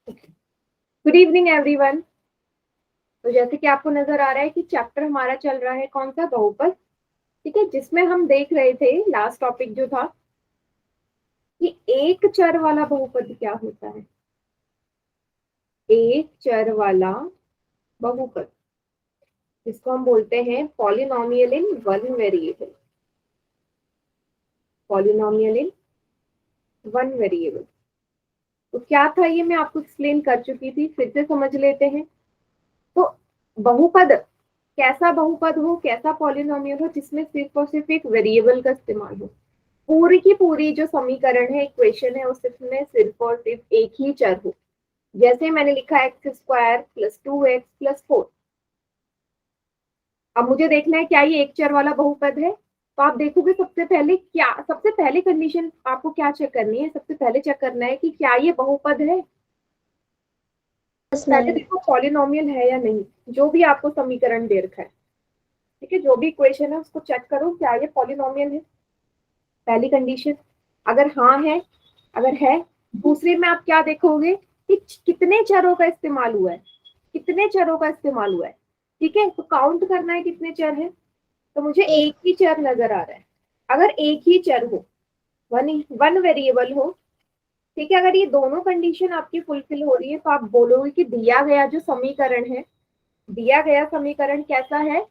Good evening everyone. तो जैसे कि आपको नजर आ रहा है कि चैप्टर हमारा चल रहा है कौन सा, बहुपद। ठीक है, जिसमें हम देख रहे थे लास्ट टॉपिक जो था कि एक चर वाला बहुपद क्या होता है। एक चर वाला बहुपद, जिसको हम बोलते हैं polynomial in one variable. Polynomial in one variable, तो क्या था ये मैं आपको एक्सप्लेन कर चुकी थी, फिर से समझ लेते हैं। तो बहुपद, कैसा बहुपद हो, कैसा पॉलिनोमियल हो जिसमें सिर्फ और सिर्फ एक वेरिएबल का इस्तेमाल हो। पूरी की पूरी जो समीकरण है, इक्वेशन है, उसमें सिर्फ और सिर्फ एक ही चर हो। जैसे मैंने लिखा एक्स स्क्वायर प्लस 2x+4। अब मुझे देखना है क्या ये एक चर वाला बहुपद है। तो आप देखोगे सबसे पहले कंडीशन आपको क्या चेक करनी है, सबसे पहले चेक करना है कि क्या ये बहुपद है। पहले देखो पॉलिनोमियल है या नहीं, जो भी आपको समीकरण दे रखा है। ठीक है, जो भी इक्वेशन है उसको चेक करो क्या ये पॉलिनोमियल है, पहली कंडीशन। अगर हाँ है, अगर है, दूसरे में आप क्या देखोगे कि कितने चरों का इस्तेमाल हुआ है, कितने चरों का इस्तेमाल हुआ है। ठीक है, तो काउंट करना है कितने चर है। तो मुझे एक ही चर नजर आ रहा है। अगर एक ही चर हो, वन वेरिएबल हो, ठीक है, अगर ये दोनों कंडीशन आपकी फुलफिल हो रही है तो आप बोलोगे कि दिया गया जो समीकरण है, दिया गया समीकरण कैसा है,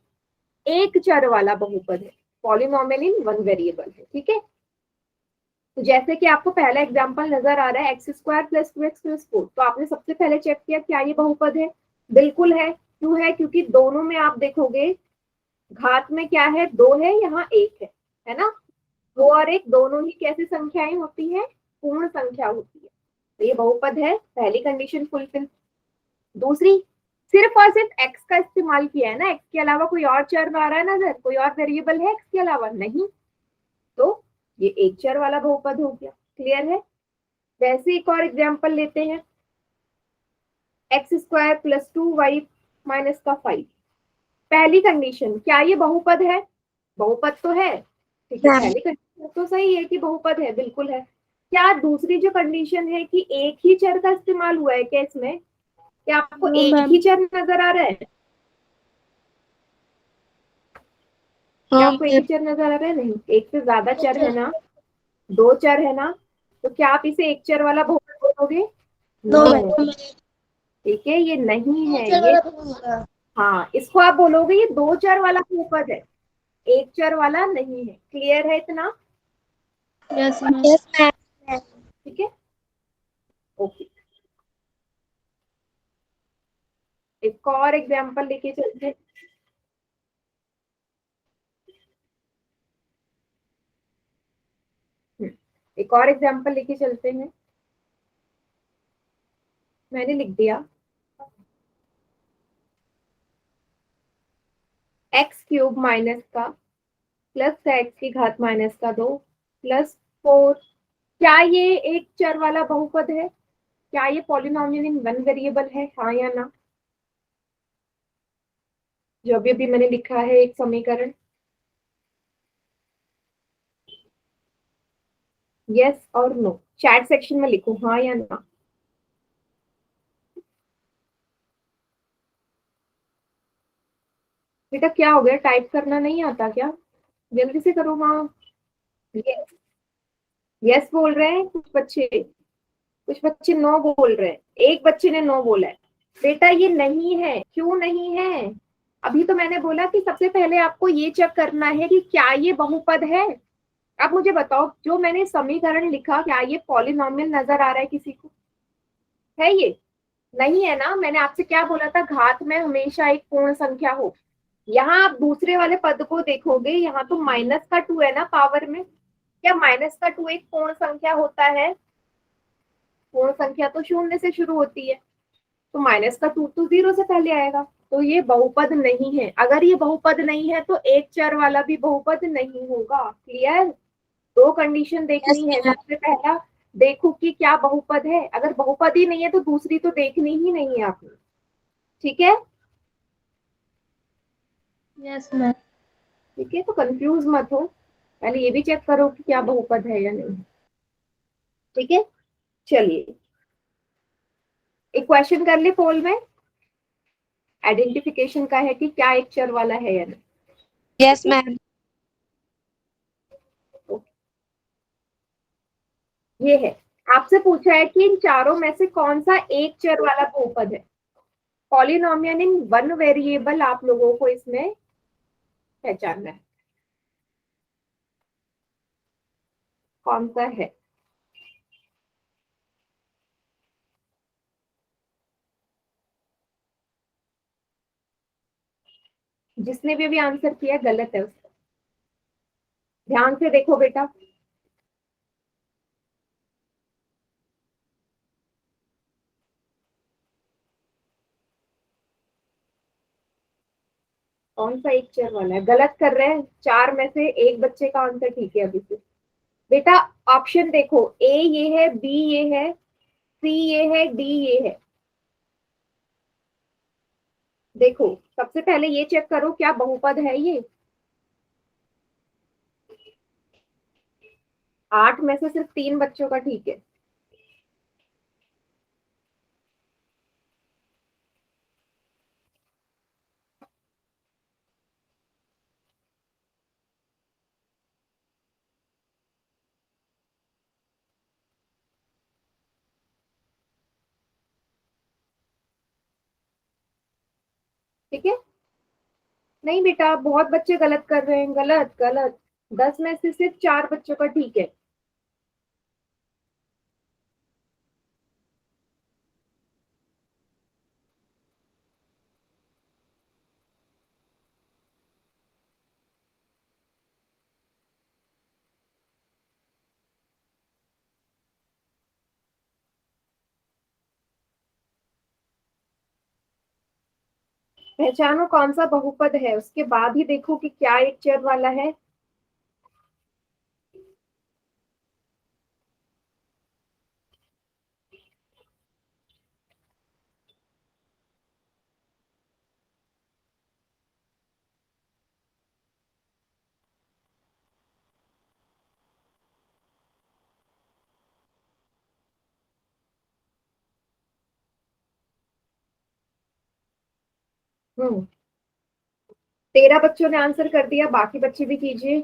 एक चर वाला बहुपद है, पॉलिनोमियल इन वन वेरिएबल है। ठीक है, तो जैसे कि आपको पहला एग्जांपल नजर आ रहा है x² + 2x+4, तो आपने सबसे पहले चेक किया क्या ये बहुपद है। बिल्कुल है। क्यों है, क्योंकि दोनों में आप देखोगे घात में क्या है, 2 है, यहाँ 1 है ना। 2 और 1 दोनों ही कैसी संख्याएं होती हैं, पूर्ण संख्या होती है। तो ये बहुपद है, पहली कंडीशन फुलफिल। दूसरी, सिर्फ और सिर्फ x का इस्तेमाल किया है ना, x के अलावा कोई और चर आ रहा है नजर, कोई और वेरिएबल है x के अलावा नहीं, तो ये एक चर वाला बहुपद हो गया। क्लियर है। वैसे एक और एग्जांपल लेते हैं, x² + 2y - 5। पहली कंडीशन, क्या ये बहुपद है, बहुपद तो है। ठीक है, पहली कंडीशन तो सही है कि बहुपद है, बिल्कुल है। क्या दूसरी जो कंडीशन है कि एक ही चर का इस्तेमाल हुआ है क्या इसमें, क्या आपको एक ही चर नजर आ रहा है, क्या आपको एक ही चर नजर आ रहा है, नहीं, एक से ज्यादा चर है ना, 2 चर है ना, तो क्या आप इसे एक चर वाला बहुपद बोलोगे, नो। ठीक है, ये नहीं है ये, हाँ, इसको आप बोलोगे ये 2 चर वाला बहुपद है, एक चर वाला नहीं है। क्लियर है इतना। Yes ma'am. ठीक है, ओके। एक और एग्जांपल लेके चलते हैं। एक और एग्जांपल लेके चलते हैं। मैंने लिख दिया x³ माइनस का प्लस x⁻² +4। क्या ये एक चर वाला बहुपद है, क्या ये पॉलिनोमियल इन वन वेरिएबल है, हाँ या ना। जो भी अभी मैंने लिखा है एक समीकरण, यस और नो, चैट सेक्शन में लिखो हाँ या ना। बेटा क्या हो गया, टाइप करना नहीं आता क्या, जल्दी से करो। हाँ, यस, यस बोल रहे हैं कुछ बच्चे, कुछ बच्चे नो बोल रहे हैं, एक बच्चे ने नो बोला है। बेटा ये नहीं है, क्यों नहीं है, अभी तो मैंने बोला कि सबसे पहले आपको ये चेक करना है कि क्या ये बहुपद है। अब मुझे बताओ, जो मैंने समीकरण लिखा क्या ये पॉलिनोमियल नजर आ रहा है किसी को, है ये, नहीं है ना। मैंने आपसे क्या बोला था, घात में हमेशा एक पूर्ण संख्या हो। यहाँ आप दूसरे वाले पद को देखोगे, यहाँ तो -2 है ना पावर में, क्या -2 एक पूर्ण संख्या होता है, पूर्ण संख्या तो शून्य से शुरू होती है, तो -2 तो 0 से पहले आएगा, तो ये बहुपद नहीं है। अगर ये बहुपद नहीं है तो एक चर वाला भी बहुपद नहीं होगा। क्लियर। दो कंडीशन देखनी है, सबसे पहला देखो कि क्या बहुपद है, अगर बहुपद ही नहीं है तो दूसरी तो देखनी ही नहीं है आपने। ठीक है, यस मैम। ठीक है, तो कंफ्यूज मत हो, पहले ये भी चेक करो कि क्या बहुपद है या नहीं। ठीक है, चलिए एक क्वेश्चन कर ले पोल में, आइडेंटिफिकेशन का है कि क्या एक चर वाला है या नहीं। Yes ma'am. ये है, आपसे पूछा है कि इन चारों में से कौन सा एक चर वाला बहुपद है। पॉलिनोमियल इन वन वेरिएबल आप लोगों को इसमें पहचानना है, कौन सा है। जिसने भी अभी आंसर किया गलत है उसका, ध्यान से देखो बेटा। कौन सा एक चर वाला है, गलत कर रहे हैं। चार में से एक बच्चे का आंसर ठीक है अभी से। बेटा ऑप्शन देखो, ए ये है, बी ये है, सी ये है, डी ये है। देखो सबसे पहले ये चेक करो क्या बहुपद है ये। 8 में से सिर्फ 3 बच्चों का ठीक है। ठीक है, नहीं बेटा बहुत बच्चे गलत कर रहे हैं, गलत गलत। 10 में से सिर्फ 4 बच्चों का ठीक है। पहचानो कौन सा बहुपद है, उसके बाद ही देखो कि क्या एक चर वाला है। हम्म, 13 बच्चों ने आंसर कर दिया, बाकी बच्चे भी कीजिए।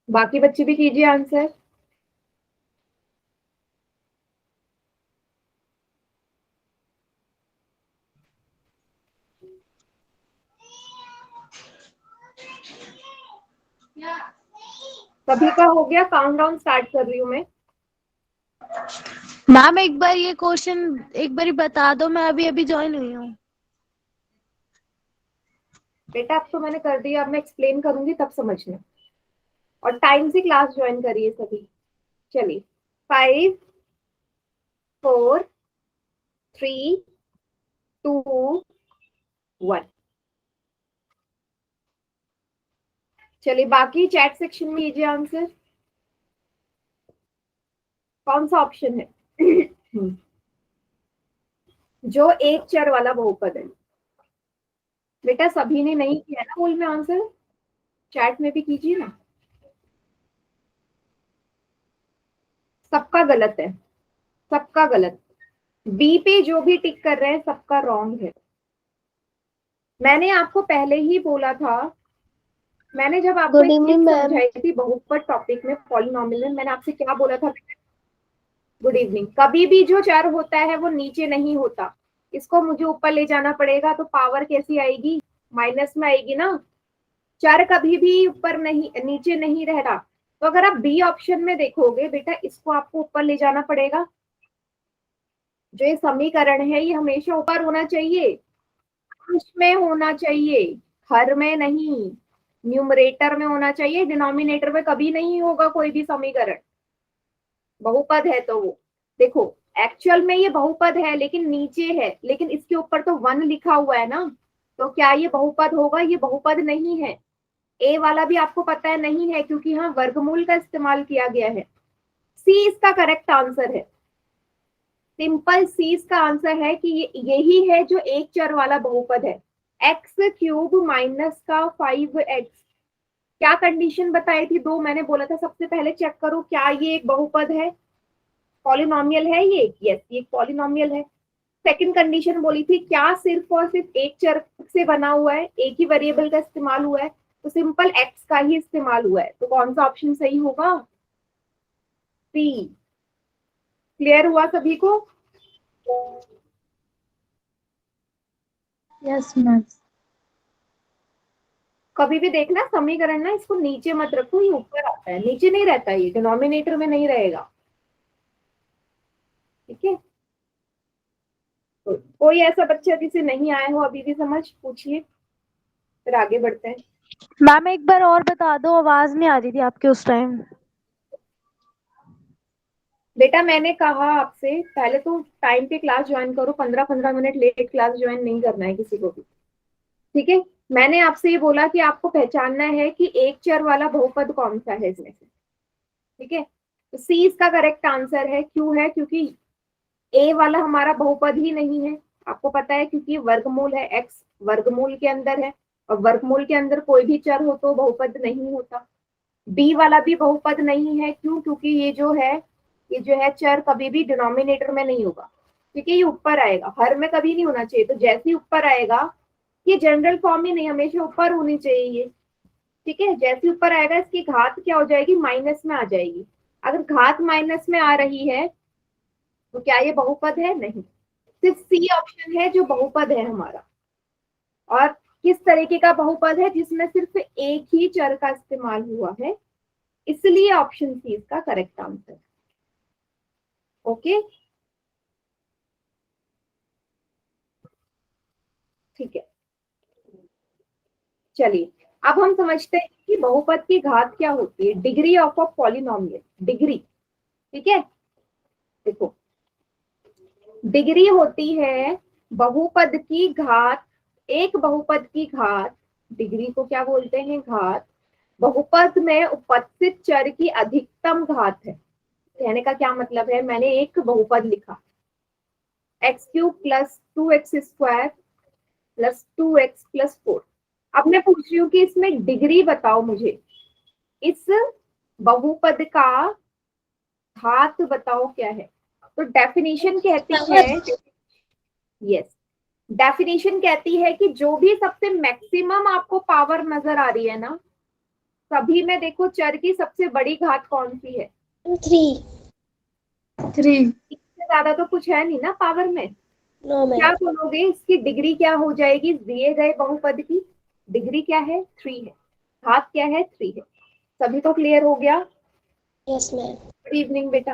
बाकी बच्चे भी कीजिए आंसर। सभी का हो गया, काउंटडाउन स्टार्ट कर रही हूँ मैं। मैम एक बार ये क्वेश्चन एक बार बता दो, मैं अभी अभी ज्वाइन हुई हूँ। बेटा अब तो मैंने कर दिया, अब मैं एक्सप्लेन करूंगी तब समझना, और टाइम से क्लास ज्वाइन करिए सभी। चलिए 5 4 3 2 1। चलिए बाकी चैट सेक्शन में लीजिए आंसर, कौन सा ऑप्शन है जो एक चर वाला बहुपद है। बेटा सभी ने नहीं किया ना बोल में आंसर, चैट में भी कीजिए ना। सबका गलत है, सबका गलत। बी पे जो भी टिक कर रहे हैं सबका रॉन्ग है। मैंने आपको पहले ही बोला था, मैंने जब आपको गुड एक चीज इवनिंग मैम। समझाई थी बहुपद टॉपिक में पॉलिनोमियल में, मैंने आपसे क्या बोला था। Good evening. कभी भी जो चर होता है वो नीचे नहीं होता, इसको मुझे ऊपर ले जाना पड़ेगा, तो पावर कैसी आएगी, माइनस में आएगी ना। चर कभी भी ऊपर नहीं, नीचे नहीं रह रहा। तो अगर आप बी ऑप्शन में देखोगे बेटा, इसको आपको ऊपर ले जाना पड़ेगा। जो ये समीकरण है ये हमेशा ऊपर होना चाहिए, अंश में होना चाहिए, हर में नहीं। न्यूमरेटर में होना चाहिए, डिनोमिनेटर में कभी नहीं होगा कोई भी समीकरण। बहुपद है तो वो देखो, एक्चुअल में ये बहुपद है लेकिन नीचे है, लेकिन इसके ऊपर तो 1 लिखा हुआ है ना, तो क्या ये बहुपद होगा, ये बहुपद नहीं है। ए वाला भी आपको पता है नहीं है, क्योंकि यहाँ वर्गमूल का इस्तेमाल किया गया है। सी इसका करेक्ट आंसर है, सिंपल सी इसका आंसर है कि ये यही है जो एक चर वाला बहुपद है। एक्स क्यूब माइनस का 5x, क्या कंडीशन बताई थी? दो मैंने बोला था सबसे पहले चेक करो क्या ये एक बहुपद है, पॉलिनोमियल है ये, यस ये एक पॉलिनोमियल है। सेकंड कंडीशन बोली थी क्या सिर्फ और सिर्फ एक चर से बना हुआ है, एक ही वेरिएबल का इस्तेमाल हुआ है, तो सिंपल एक्स का ही इस्तेमाल हुआ है, तो कौन सा ऑप्शन सही होगा? सी। क्लियर हुआ सभी को? Yes ma'am. कभी भी देखना समीकरण ना इसको नीचे मत रखो, ये ऊपर आता है, नीचे नहीं रहता, ये डिनोमिनेटर में नहीं रहेगा, ठीक है? तो कोई ऐसा बच्चा जिसे नहीं आया हो अभी भी समझ, पूछिए, फिर आगे बढ़ते हैं। मैम एक बार और बता दो, आवाज नहीं आ रही थी आपके उस टाइम। बेटा मैंने कहा आपसे पहले तो टाइम पे क्लास ज्वाइन करो, 15-15 मिनट लेट क्लास ज्वाइन नहीं करना है किसी को भी, ठीक है? मैंने आपसे ये बोला कि आपको पहचानना है कि एक चर वाला बहुपद कौन सा है इसमें से, ठीक है? तो सी इसका करेक्ट आंसर है। क्यों है? क्योंकि ए वाला हमारा बहुपद ही नहीं है, आपको पता है, क्योंकि वर्गमूल है, एक्स वर्गमूल के अंदर है, और वर्गमूल के अंदर कोई भी चर हो तो बहुपद नहीं होता। बी वाला भी बहुपद नहीं है, क्यों? क्योंकि ये जो है चर कभी भी डिनोमिनेटर में नहीं होगा, क्योंकि ये ऊपर आएगा, हर में कभी नहीं होना चाहिए, तो जैसे ही ऊपर आएगा, ये जनरल फॉर्म ही नहीं, हमेशा ऊपर होनी चाहिए ये, ठीक है? जैसे ऊपर आएगा इसकी घात क्या हो जाएगी? माइनस में आ जाएगी। अगर घात माइनस में आ रही है तो क्या ये बहुपद है? नहीं, सिर्फ सी ऑप्शन है जो बहुपद है हमारा। और किस तरीके का बहुपद है? जिसमें सिर्फ एक ही चर का इस्तेमाल हुआ है, इसलिए ऑप्शन सी इसका करेक्ट आंसर। ओके, ठीक है, चलिए अब हम समझते हैं कि बहुपद की घात क्या होती है, degree of a polynomial, degree, ठीक है? देखो, डिग्री होती है बहुपद की घात, एक बहुपद की घात, डिग्री को क्या बोलते हैं? घात, बहुपद में उपस्थित चर की अधिकतम घात है। कहने का क्या मतलब है? मैंने एक बहुपद लिखा, x cube plus 2x square plus 2x plus 4। अब मैं पूछ रही हूँ कि इसमें डिग्री बताओ मुझे, इस बहुपद का घात बताओ क्या है? तो डेफिनेशन कहती है, यस, डेफिनेशन कहती है कि जो भी सबसे मैक्सिमम आपको पावर नजर आ रही है ना, सभी में देखो चर की सबसे बड़ी घात कौन सी है? 3। इससे ज्यादा तो कुछ है नहीं ना पावर में। No ma'am. क्या बोलोगे इसकी डिग्री क्या हो जाएगी? दिए गए बहुपद की डिग्री क्या है? 3 है, घात क्या है? 3 है। सभी को क्लियर हो गया? Yes ma'am. गुड इवनिंग बेटा,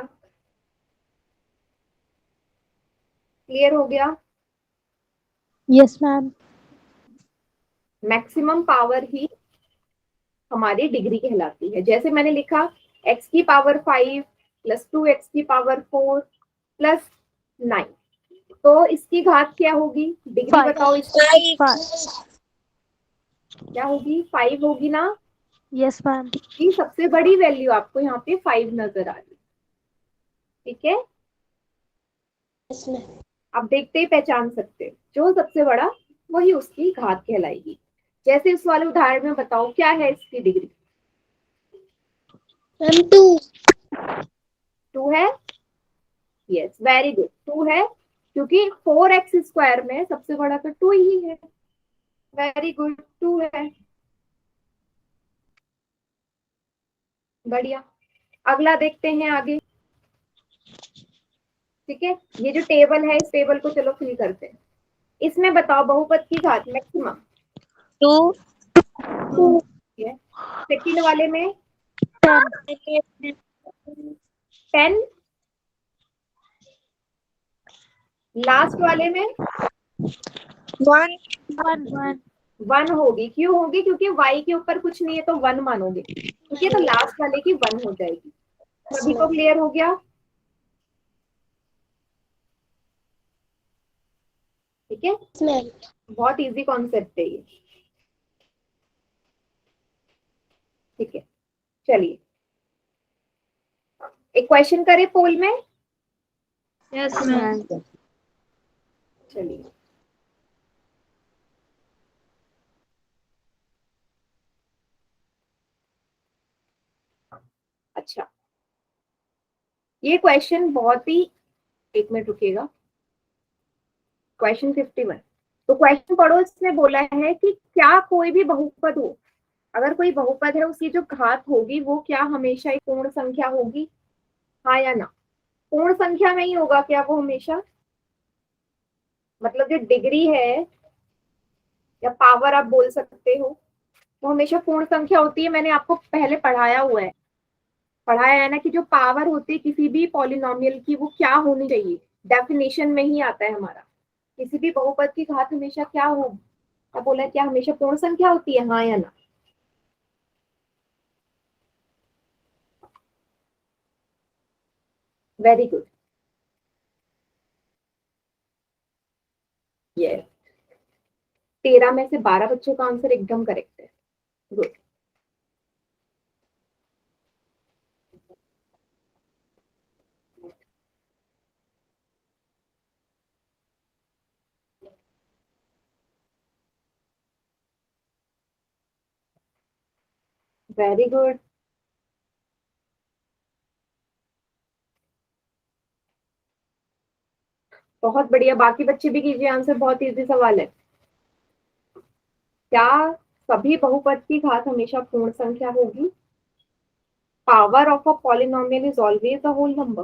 क्लियर हो गया? Yes ma'am. मैक्सिमम पावर ही हमारी डिग्री कहलाती है। जैसे मैंने लिखा x की पावर 5 प्लस 2x की पावर 4 प्लस 9, तो इसकी घात क्या होगी? Degree Five. बताओ इसकी Five. क्या होगी? 5 होगी ना? Yes ma'am. की सबसे बड़ी वैल्यू आपको यहाँ पे 5 नजर आ रही, ठीक है? Yes ma'am. आप देखते ही पहचान सकते हो, जो सबसे बड़ा वही उसकी घात कहलाएगी। जैसे इस वाले उदाहरण में बताओ क्या है इसकी डिग्री? मैम 2। 2 है, यस वेरी गुड, 2 है, क्योंकि 4x स्क्वायर में सबसे बड़ा तो 2 ही है। वेरी गुड, 2 है, बढ़िया। अगला देखते हैं आगे, ठीक है? ये जो टेबल है इस टेबल को चलो फिल करते हैं। इसमें बताओ बहुपद की घात मैक्सिमम 2. 2 है, सेकंड वाले में 10, लास्ट वाले में 1. 1. 1 होगी। क्यों होगी? क्योंकि y के ऊपर कुछ नहीं है तो 1 मानोगे, ठीक है? तो लास्ट वाले की 1 हो जाएगी। सभी को क्लियर हो गया? ठीक है, यस मैम। बहुत इजी कॉन्सेप्ट है ये, ठीक है? चलिए एक क्वेश्चन करें पोल में, यस मैम। चलिए अच्छा, ये क्वेश्चन बहुत ही, एक मिनट रुकिएगा, क्वेश्चन 51। तो क्वेश्चन पढ़ो, इसने बोला है कि क्या कोई भी बहुपद हो, अगर कोई बहुपद है उसकी जो घात होगी वो क्या हमेशा एक पूर्ण संख्या होगी, हाँ या ना। पूर्ण संख्या में ही होगा क्या वो हमेशा, मतलब जो डिग्री है या पावर आप बोल सकते हो, वो हमेशा पूर्ण संख्या होती है। मैंने आपको पहले पढ़ाया हुआ है, पढ़ाया है ना, कि जो पावर होती है किसी भी पॉलिनोमियल की वो क्या होनी चाहिए, डेफिनेशन में ही आता है हमारा। किसी भी बहुपद की घात हमेशा क्या हो, क्या बोला है, क्या हमेशा पूर्ण संख्या होती है, हाँ या ना। वेरी गुड, ये 13 में से 12 बच्चों का आंसर एकदम करेक्ट है। गुड, वेरी गुड, बहुत बढ़िया। बाकी बच्चे भी कीजिए आंसर, बहुत इजी सवाल है। क्या सभी बहुपद की घात हमेशा पूर्ण संख्या होगी? Power of a polynomial is always a whole number.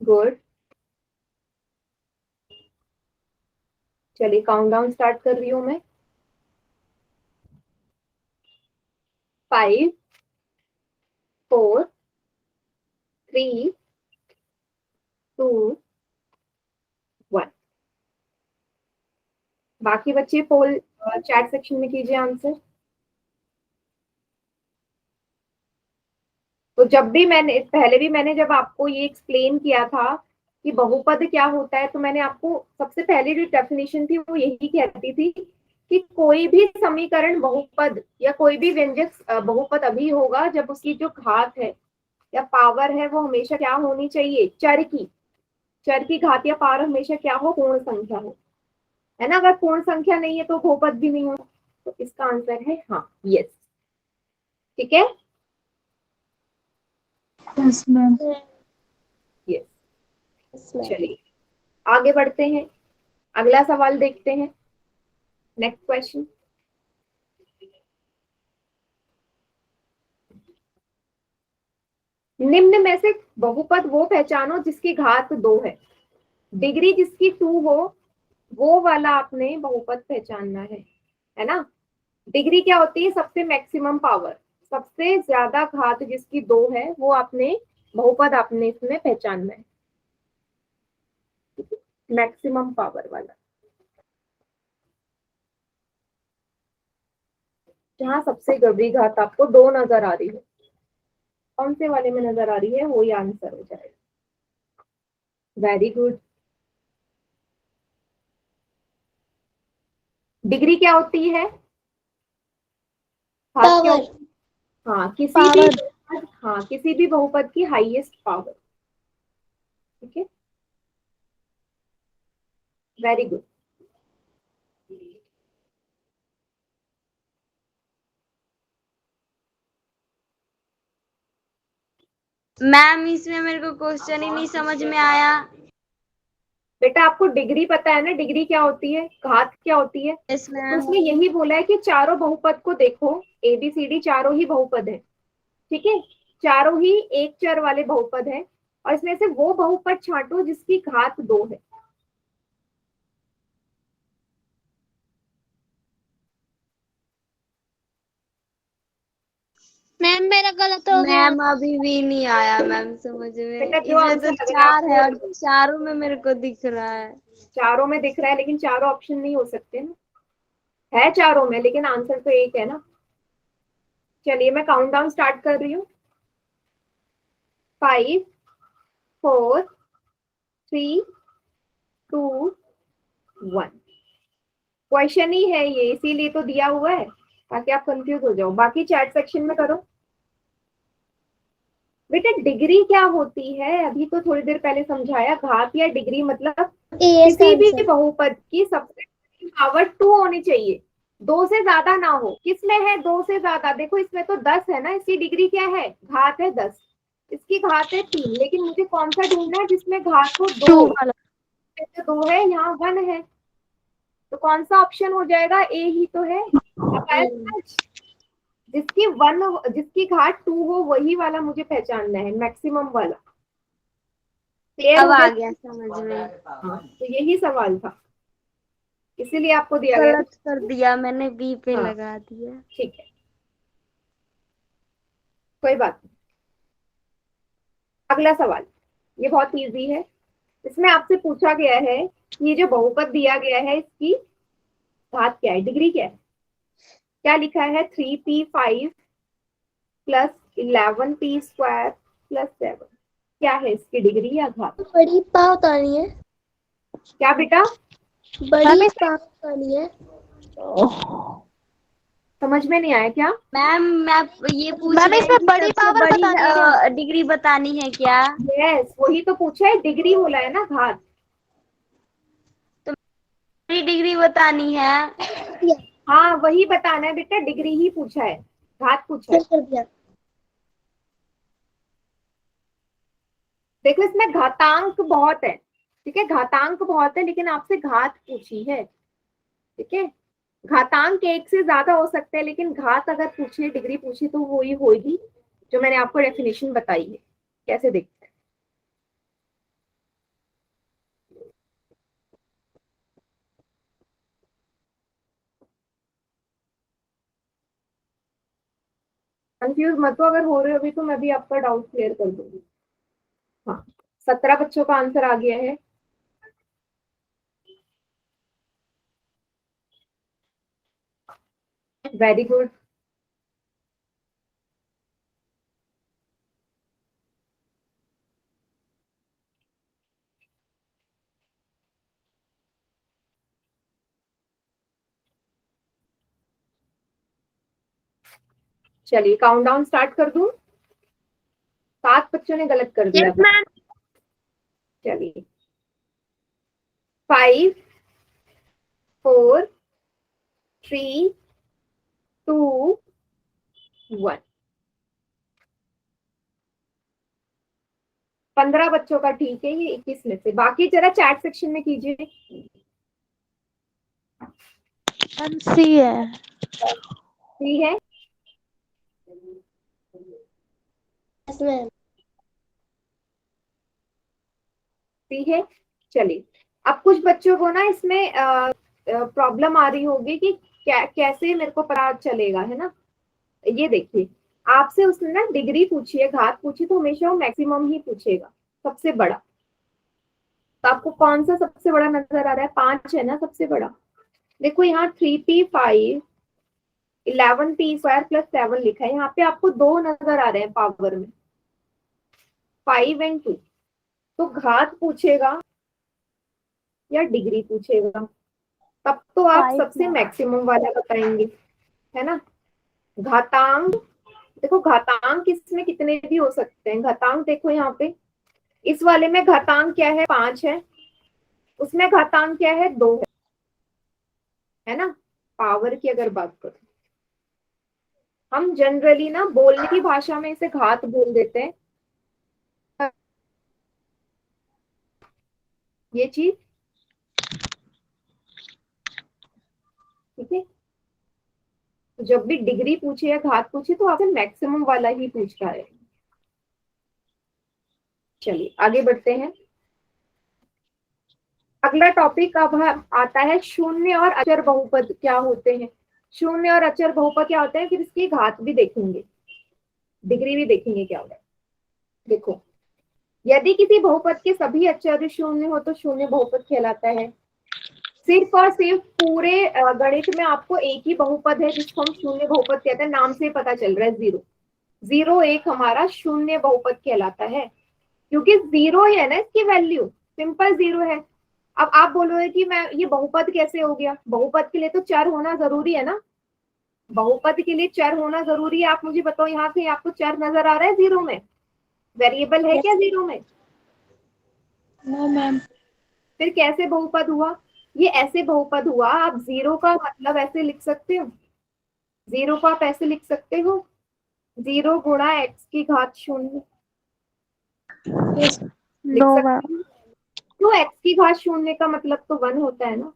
Good, चलिए काउंटडाउन स्टार्ट कर रही हूं मैं। 5 4 3 2 1। बाकी बच्चे पोल चैट सेक्शन में कीजिए आंसर। तो जब भी मैंने पहले भी मैंने जब आपको ये एक्सप्लेन किया था कि बहुपद क्या होता है, तो मैंने आपको सबसे पहले जो डेफिनेशन थी वो यही कहती थी कि कोई भी समीकरण बहुपद या कोई भी व्यंजक बहुपद अभी होगा जब उसकी जो घात है या पावर है वो हमेशा क्या होनी चाहिए, चर की घात या पावर हमेशा क्या हो, पूर्ण संख्या हो, है ना। अगर पूर्ण संख्या नहीं है तो बहुपद भी नहीं हो। तो इसका आंसर है हाँ, यस। ठीक है, yes ma'am. Yes. Yes, ma'am. चलिए आगे बढ़ते हैं, अगला सवाल देखते हैं। नेक्स्ट क्वेश्चन, निम्न में से बहुपद वो पहचानो जिसकी घात 2 है, डिग्री जिसकी 2 हो वो वाला आपने बहुपद पहचानना है ना। डिग्री क्या होती है, सबसे मैक्सिमम पावर, सबसे ज्यादा घात जिसकी 2 है वो आपने बहुपद आपने इसमें पहचानना है, मैक्सिमम पावर वाला, जहां सबसे गबरी घात आपको 2 नजर आ रही हो। कौन से वाले में नजर आ रही है, वो ही आंसर हो जाएगा। Very good. डिग्री क्या होती है, घात क्या Power. होती है? हाँ, किसी भी पावर। बहुपद, हाँ किसी भी बहुपद की हाईएस्ट पावर। ठीक है, वेरी गुड। मैम इसमें मेरे को क्वेश्चन ही नहीं समझ में आया। बेटा आपको डिग्री पता है ना, डिग्री क्या होती है, घात क्या होती है। यस तो मैम। उसमें यही बोला है कि चारों बहुपद को देखो, ABCD चारों ही बहुपद है, ठीक है, चारों ही एक चर वाले बहुपद है, और इसमें से वो बहुपद छांटो जिसकी घात 2 है। मैम मेरा गलत हो गया। मैम अभी भी नहीं आया मैम समझ में, बेटा जो इसमें तो आंसर लग रहा है 4 है और आपको, चारों में मेरे को दिख रहा है। चारों में दिख रहा है लेकिन चारों ऑप्शन नहीं हो सकते ना, है चारों में लेकिन आंसर तो एक है ना। चलिए मैं काउंटडाउन स्टार्ट कर रही हूँ। 5 4 3 2 1। क्वेश्चन ही है ये, इसीलिए तो दिया हुआ है ताकि आप कंफ्यूज हो जाओ। बाकी चैट सेक्शन में करो। बेटा डिग्री क्या होती है, अभी तो थोड़ी देर पहले समझाया, घात या डिग्री मतलब A is the किसी भी answer. बहुपद की सबसे पावर 2 होनी चाहिए। दो से ज्यादा ना हो। किसमें है दो से ज्यादा? देखो इसमें तो 10 है ना, इसकी डिग्री क्या है? घात है 10, इसकी घात है 3, लेकिन मुझे कौन सा ढूंढना है जिसमें घात हो 2? 2 वाला। तो 2 है, यहाँ 1 है, तो कौन सा ऑप्शन हो जाएगा? ए ही तो है। अब आया समझ? जिसकी 1, जिसकी घात 2 हो वही वाला मुझे पहचानना है, मैक्सिमम वाला। क्लियर अब हो आ गया? गया समझ में। हाँ, तो यही सवाल था, इसीलिए आपको दिया गया गलत कर दिया मैंने, बी पे हाँ। लगा दिया। ठीक है, कोई बात नहीं। अगला सवाल, ये बहुत इजी है। इसमें आपसे पूछा गया है कि ये जो बहुपद दिया गया है इसकी घात क्या है, डिग्री क्या है? क्या लिखा है? 3p5 plus 11p² plus 7। क्या है इसकी डिग्री या घात? बड़ी पाव तानी है, क्या बेटा? बड़ी पाव तानी है। समझ में नहीं आया क्या? मैम मैं ये पूछ मैम रही इसमें थी बड़ी सबसे पावर बड़ी बतानी है क्या? डिग्री बतानी है क्या? यस, वही तो पूछा है, डिग्री बोला है ना, घात। बड़ी डिग्री बतानी है। हाँ वही बताना है बेटा, डिग्री ही पूछा है, घात पूछा है। कर दिया। देखो इसमें घातांक बहुत है, ठीक है, घातांक बहुत है, लेकिन आपसे घात पूछी है, ठीक है। घातांक 1 से ज्यादा हो सकते हैं, लेकिन घात अगर पूछी, डिग्री पूछी, तो वही होगी जो मैंने आपको डेफिनेशन बताई है। कैसे देखते हैं? कंफ्यूज मत हो, अगर हो रहे हो अभी तो मैं भी आपका डाउट क्लियर कर दूंगी। हाँ, 17 बच्चों का आंसर आ गया है। Very good. चलिए काउंटडाउन स्टार्ट कर दूं। 7 बच्चों ने गलत कर दिया था। चलिए 5 4 3 2 1। 15 बच्चों का ठीक है, ये 21 में से। बाकी जरा चैट सेक्शन में कीजिए। सी है। ठीक है, यस मैम। ठीक है। चलिए, अब कुछ बच्चों को ना इसमें प्रॉब्लम आ रही होगी कि कैसे मेरे को पता चलेगा, है ना। ये देखिए, आपसे उसने ना डिग्री पूछी है, घात पूछी, तो हमेशा वो मैक्सिमम ही पूछेगा, सबसे बड़ा। तो आपको कौन सा सबसे बड़ा नजर आ रहा है? 5 है ना सबसे बड़ा। देखो यहाँ 3p5 11p² प्लस 7 लिखा है, यहाँ पे आपको 2 नजर आ रहे हैं पावर में, 5 और 2। तो घात पूछेगा या डिग्री पूछेगा? तब तो आप 5 सबसे मैक्सिमम वाला बताएंगे, है ना। घातांक, देखो घातांक इसमें कितने भी हो सकते हैं। घातांक देखो यहाँ पे, इस वाले में घातांक क्या है? 5 है, उसमें घातांक क्या है? 2 है ना। पावर की अगर बात करो, हम जनरली ना बोलने की भाषा में इसे घात बोल देते हैं, ये चीज, ठीक है। तो जब भी डिग्री पूछे या घात पूछे तो आपसे मैक्सिमम वाला ही पूछ रहा है। चलिए आगे बढ़ते हैं। अगला टॉपिक अब आता है शून्य और अचर बहुपद क्या होते हैं। शून्य और अचर बहुपद क्या होते हैं, फिर इसकी घात भी देखेंगे, डिग्री भी देखेंगे क्या होता है। देखो, यदि किसी बहुपद के सभी अचर शून्य हो तो शून्य बहुपद कहलाता है। सिर्फ और सिर्फ पूरे गणित में आपको एक ही बहुपद है जिसको हम शून्य बहुपद कहते हैं, नाम से पता चल रहा है, 0 0 1 हमारा शून्य बहुपद कहलाता है, क्योंकि 0 है ना इसकी वैल्यू, सिंपल 0 है। अब आप बोलोगे कि मैं ये बहुपद कैसे हो गया? बहुपद के लिए तो चर होना जरूरी है ना, बहुपद के लिए चर होना जरूरी है। आप मुझे बताओ, यहाँ से आपको चर नजर आ रहा है 0 में? वेरिएबल है क्या 0 में? No ma'am. फिर कैसे बहुपद हुआ? ये ऐसे बहुपद हुआ, आप जीरो का मतलब ऐसे लिख सकते हो, जीरो को आप ऐसे लिख सकते हो, 0 गुणा x की घात 0 लिख नो मैम। सकते हो। तो x की घात 0 का मतलब तो 1 होता है ना,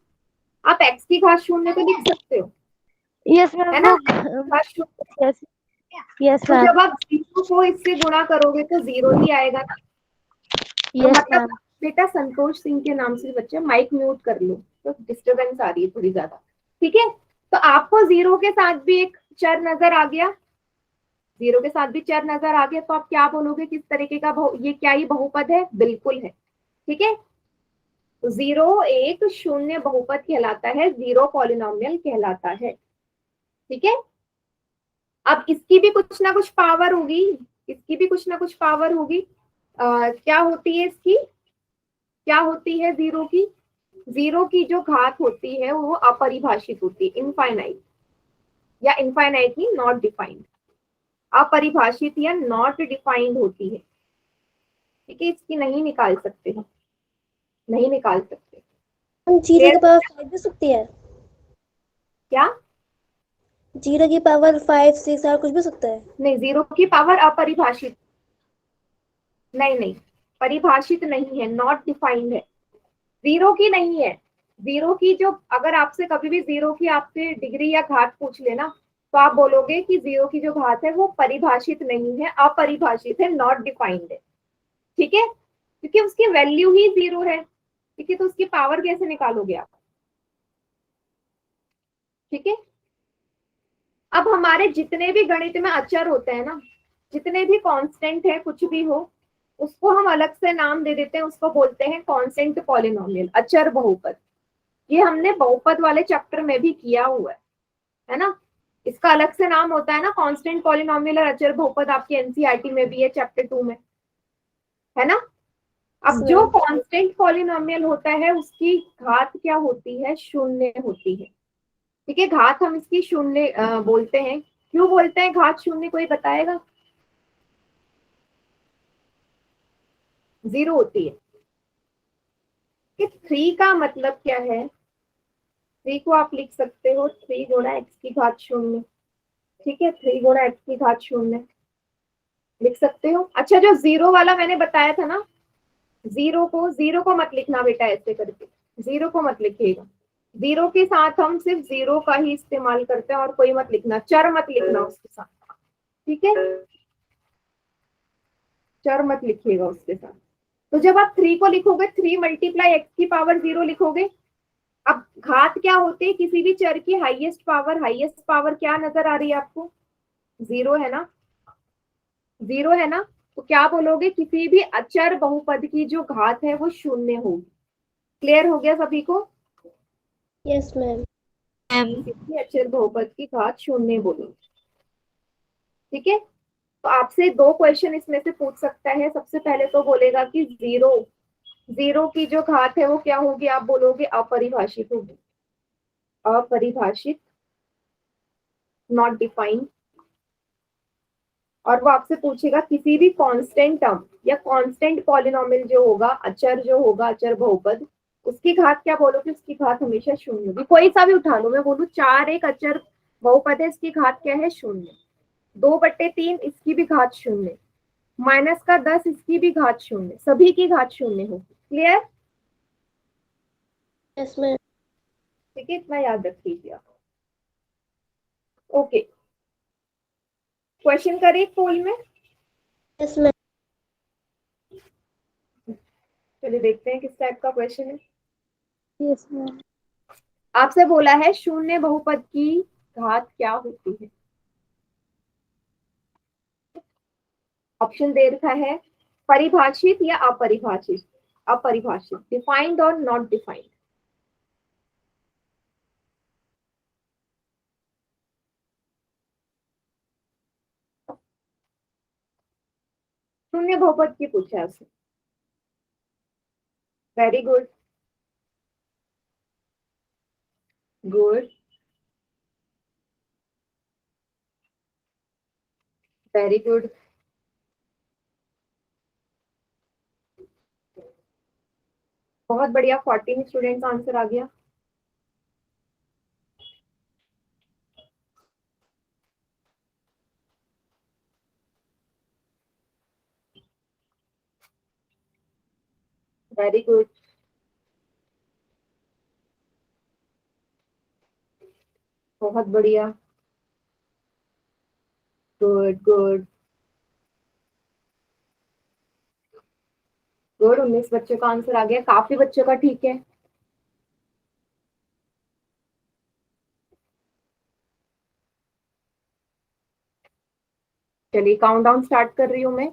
आप x की घात 0 को लिख सकते हो, यस मैम, है ना। वो घात 0। यस यस तो मैम। जब आप 0 को इससे गुणा करोगे तो 0 ही आएगा ना। तो यस मतलब मैम। बेटा संतोष सिंह के नाम से बच्चे माइक म्यूट कर लो, तो डिस्टरबेंस आ रही है थोड़ी ज्यादा। ठीक है, तो आपको 0 के साथ भी एक चर नजर आ गया, 0 के साथ भी चर नजर आ गया, तो आप क्या बोलोगे, किस तरीके का ये क्या ही बहुपद है, बिल्कुल है। ठीक है, तो 0 एक शून्य बहुपद कहलाता है, 0 पॉलिनोमियल कहलाता है। ठीक है, अब इसकी भी कुछ ना कुछ पावर होगी, इसकी भी कुछ ना कुछ पावर होगी। क्या होती है इसकी, क्या होती है 0 की, 0 की जो घात होती है वो अपरिभाषित होती है, इनफाइनाइट, या इनफाइनाइट ही नॉट डिफाइंड, अपरिभाषित या नॉट डिफाइंड होती है। ठीक है, इसकी नहीं निकाल सकते हम, नहीं निकाल सकते। हम जीरो की पावर 5 भी सकती है, क्या, जीरो की पावर 5 6 और कुछ भी सकता है। नहीं, 0 की पावर अपरिभाषित, नहीं नहीं, परिभाषित नहीं है, नॉट डिफाइंड है, 0 की नहीं है। 0 की जो, अगर आपसे कभी भी 0 की आपसे डिग्री या घात पूछ लेना, तो आप बोलोगे कि 0 की जो घात है वो परिभाषित नहीं है, अपरिभाषित है, नॉट डिफाइंड है। ठीक है, क्योंकि उसकी वैल्यू ही 0 है। ठीक है, तो उसकी पावर कैसे निकालोगे आप। ठीक है, अब हमारे जितने भी गणित में अचर होते हैं ना, जितने भी कांस्टेंट है, कुछ भी हो, उसको हम अलग से नाम दे देते हैं, उसको बोलते हैं कांस्टेंट पॉलिनोमियल, अचर बहुपद। ये हमने बहुपद वाले चैप्टर में भी किया हुआ है ना। इसका अलग से नाम होता है ना, कांस्टेंट पॉलिनोमियल और अचर बहुपद, आपके एनसीईआरटी में भी है चैप्टर 2 में, है ना। अब जो कांस्टेंट पॉलिनोमियल होता है उसकी घात क्या होती है, शून्य होती है। ठीक है, घात हम इसकी शून्य बोलते हैं। क्यों बोलते हैं घात शून्य, कोई बताएगा। 0 होती है कि 3 का मतलब क्या है, 3 को आप लिख सकते हो 3 गुणा एक्स की घात 0। ठीक है, 3 गुणा एक्स की घात 0 लिख सकते हो। अच्छा, जो 0 वाला मैंने बताया था ना, 0 को मत लिखना बेटा ऐसे करके, 0 को मत लिखिएगा। 0 के साथ हम सिर्फ 0 का ही इस्तेमाल करते हैं, और कोई मत लिखना, चर मत लिखना उसके साथ। ठीक है, चर मत लिखिएगा उसके साथ। तो जब आप 3 को लिखोगे, 3 मल्टीप्लाई एक्स की पावर 0 लिखोगे। अब घात क्या होती है, किसी भी चर की हाईएस्ट पावर, हाईएस्ट पावर क्या नजर आ रही है आपको, 0 है ना, 0 है ना। तो क्या बोलोगे, किसी भी अचर बहुपद की जो घात है वो 0 होगी। क्लियर हो गया सभी को। Yes ma'am. किसी भी अचर बहुपद की घात 0 बोलो। ठीक है, तो आपसे 2 क्वेश्चन इसमें से पूछ सकता है। सबसे पहले तो बोलेगा कि 0 की जो घात है वो क्या होगी, आप बोलोगे अपरिभाषित होगी, अपरिभाषित, नॉट डिफाइंड। और वो आपसे पूछेगा किसी भी कांस्टेंट टर्म या कांस्टेंट पॉलिनोमियल जो होगा, अचर जो होगा, अचर बहुपद, उसकी घात क्या बोलोगे, उसकी घात हमेशा 0 होगी। कोई सा भी उठा लो, मैं बोलूं 4 एक अचर बहुपद है, इसकी घात क्या है, 0। 2/3 इसकी भी घात 0, -10 इसकी भी घात 0, सभी की घात 0 होगी। क्लियर। Yes ma'am. ठीक है, इतना याद रख लीजिए आप। ओके, क्वेश्चन करें पोल में। Yes ma'am. चलिए देखते हैं किस टाइप का क्वेश्चन है। Yes ma'am. आपसे बोला है शून्य बहुपद की घात क्या होती है। ऑप्शन दे रखा है, परिभाषित या अपरिभाषित, अपरिभाषित, डिफाइंड और नॉट डिफाइंड। शून्य बहुपद की पूछा है उसने। Very good, good, very good. बहुत बढ़िया, 14 स्टूडेंट्स आंसर आ गया। Very good. बहुत बढ़िया। Good good good. 19 बच्चों का आंसर आ गया, काफी बच्चों का ठीक है। चलिए काउंटडाउन स्टार्ट कर रही हूं मैं।